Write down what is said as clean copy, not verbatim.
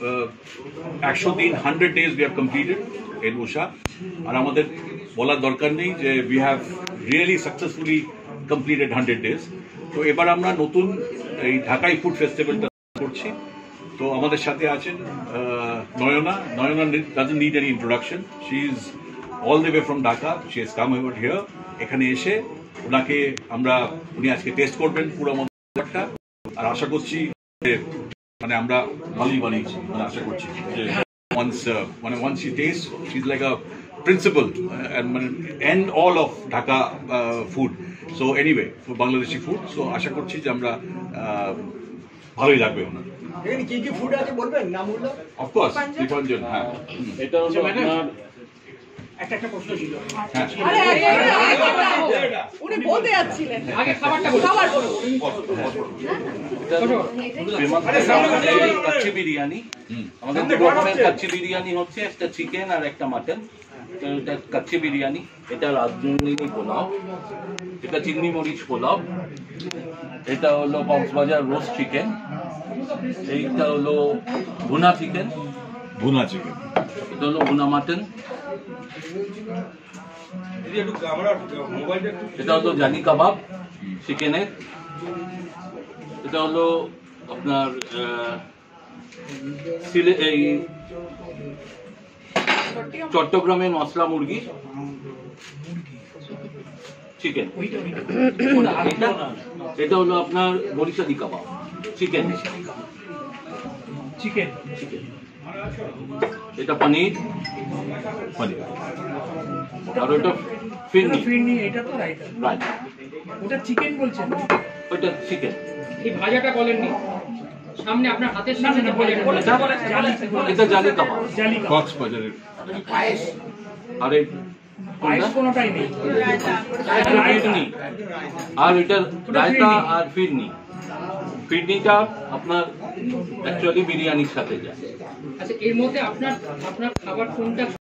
103 100 days we have completed in Usha আর আমাদের বলার দরকার নেই যে we have really successfully completed 100 days তো এবার আমরা নতুন এই ঢাকাই ফুড ফেস্টিভ্যালটা করছি তো আমাদের সাথে আছেন Nayana doesn't need any introduction she is all the way from Dhaka she has come over here এখানে এসে ওনাকে উনি আজকে টেস্ট করবেন পুরো মশলাটা আর আশা করছি মানে আমরা ভালোই বানিয়েছি মানে আশা করছি যে once she tastes she's like a principal and all of Dhaka food so anyway for Bangladeshi food so আশা করছি যে আমরা ভালোই লাগবে ওনার এখানে কি কি ফুড আছে বলবেন নাম বললো অফ কোর্স দীপাঞ্জন হ্যাঁ এটা হলো আপনার একটা প্রশ্ন ছিল উনি বলতে যাচ্ছিলেন আগে খাবারটা বলুন খাবার বলুন কাচ্চি বিরিয়ানি আমাদের দু রকমের কাচ্চি বিরিয়ানি হচ্ছে একটা চিকেন আর একটা মাটন এটা কাচ্চি বিরিয়ানি এটা রাজধানী পোলাও এটা চিংড়ি মরিচ পোলাও এটা হলো কক্সবাজার রোস্ট চিকেন এইটা হলো ভুনা চিকেন এটা হলো ভুনা মাটন এটা হলো জানি কাবাব চিকেনের এটা হলো আপনার এই চট্টগ্রামের মশলা মুরগি চিকেন এটা হলো আপনার বরিশালি কাবাব চিকেন এটা পনির আর ওটা ফিরনি এটা তো রাইতা ওটা চিকেন বলছেন ওটা চিকেন এই ভাজাটা বলেননি সামনে আপনার হাতের সামনে না বলেন এটা জালি কাবাব কক্সবাজারের পায়েস আরে পায়েস কোনটাই নেই ফিরনি আর এটা রায়তা আর ফিরনিটা আপনার অ্যাকচুয়ালি বিরিয়ানির সাথে যায় আচ্ছা এর মধ্যে আপনার খাবার কোনটা